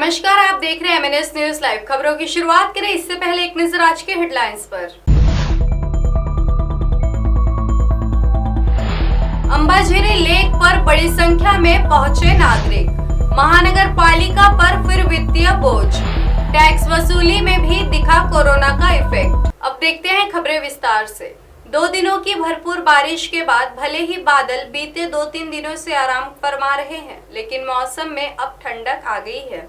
नमस्कार, आप देख रहे हैं MNS न्यूज लाइव। खबरों की शुरुआत करें इससे पहले एक नजर आज के हेडलाइंस पर। अंबाझरी लेक पर बड़ी संख्या में पहुंचे नागरिक। महानगर पालिका पर फिर वित्तीय बोझ। टैक्स वसूली में भी दिखा कोरोना का इफेक्ट। अब देखते हैं खबरें विस्तार से। 2 दिनों की भरपूर बारिश के बाद भले ही बादल बीते 2-3 दिनों से आराम फरमा रहे हैं, लेकिन मौसम में अब ठंडक आ गई है।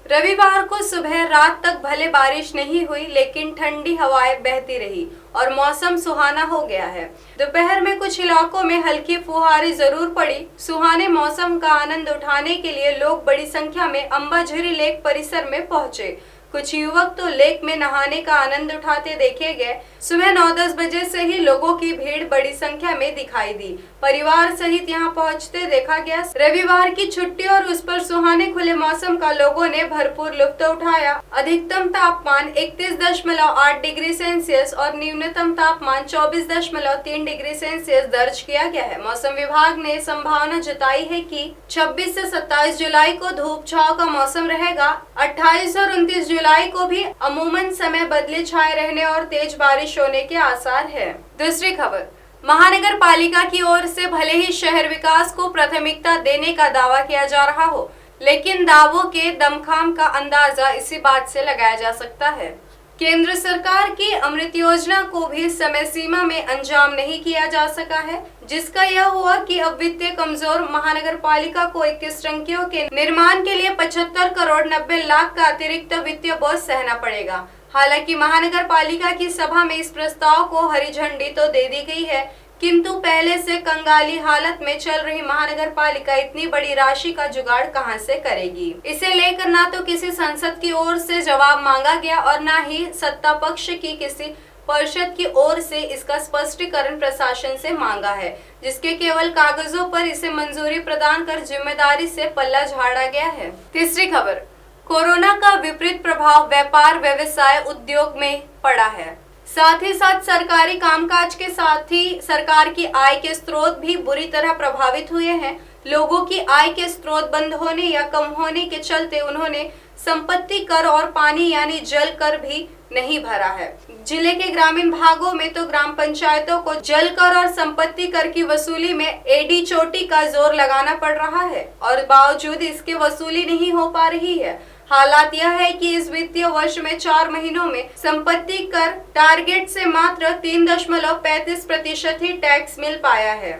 रविवार को सुबह रात तक भले बारिश नहीं हुई, लेकिन ठंडी हवाएं बहती रही और मौसम सुहाना हो गया है। दोपहर में कुछ इलाकों में हल्की फुहारी जरूर पड़ी। सुहाने मौसम का आनंद उठाने के लिए लोग बड़ी संख्या में अंबाझरी लेक परिसर में पहुंचे। कुछ युवक तो लेक में नहाने का आनंद उठाते देखे गए। सुबह 9-10 बजे से ही लोगों की भीड़ बड़ी संख्या में दिखाई दी। परिवार सहित यहां पहुंचते देखा गया। रविवार की छुट्टी और उस पर सुहाने खुले मौसम का लोगों ने भरपूर लुत्फ उठाया। अधिकतम तापमान 31.8 डिग्री सेल्सियस और न्यूनतम तापमान 24.3 डिग्री सेल्सियस दर्ज किया गया है। मौसम विभाग ने संभावना जताई है कि 26 से 27 जुलाई को धूप छांव का मौसम रहेगा। 28 और 29 जुलाई को भी अमूमन समय बदले छाए रहने और तेज बारिश होने के आसार है। दूसरी खबर, महानगर पालिका की ओर से भले ही शहर विकास को प्राथमिकता देने का दावा किया जा रहा हो, लेकिन दावों के दमखम का अंदाजा इसी बात से लगाया जा सकता है। केंद्र सरकार की अमृत योजना को भी समय सीमा में अंजाम नहीं किया जा सका है, जिसका यह हुआ कि अब वित्तीय कमजोर महानगर पालिका को 21 टंकियों के निर्माण के लिए 75 करोड़ 90 लाख का अतिरिक्त वित्तीय बोझ सहना पड़ेगा। हालांकि महानगर पालिका की सभा में इस प्रस्ताव को हरी झंडी तो दे दी गई है, किंतु पहले से कंगाली हालत में चल रही महानगर पालिका इतनी बड़ी राशि का जुगाड़ कहां से करेगी। इसे लेकर ना तो किसी सांसद की ओर से जवाब मांगा गया और ना ही सत्ता पक्ष की किसी परिषद की ओर से इसका स्पष्टीकरण प्रशासन से मांगा है, जिसके केवल कागजों पर इसे मंजूरी प्रदान कर जिम्मेदारी से पल्ला झाड़ा गया है। तीसरी खबर, कोरोना का विपरीत प्रभाव व्यापार व्यवसाय उद्योग में पड़ा है। साथ ही साथ सरकारी कामकाज के साथ ही सरकार की आय के स्रोत भी बुरी तरह प्रभावित हुए हैं। लोगों की आय के स्रोत बंद होने या कम होने के चलते उन्होंने संपत्ति कर और पानी यानी जल कर भी नहीं भरा है। जिले के ग्रामीण भागों में तो ग्राम पंचायतों को जल कर और संपत्ति कर की वसूली में एडी चोटी का जोर लगाना पड़ रहा है और बावजूद इसके वसूली नहीं हो पा रही है। हालात यह है कि इस वित्तीय वर्ष में 4 महीनों में संपत्ति कर टारगेट से मात्र 3.35% ही टैक्स मिल पाया है।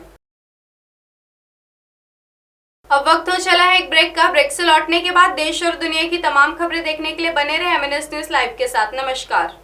अब वक्त हो चला है एक ब्रेक का। ब्रेक से लौटने के बाद देश और दुनिया की तमाम खबरें देखने के लिए बने रहे MNS न्यूज लाइव के साथ। नमस्कार।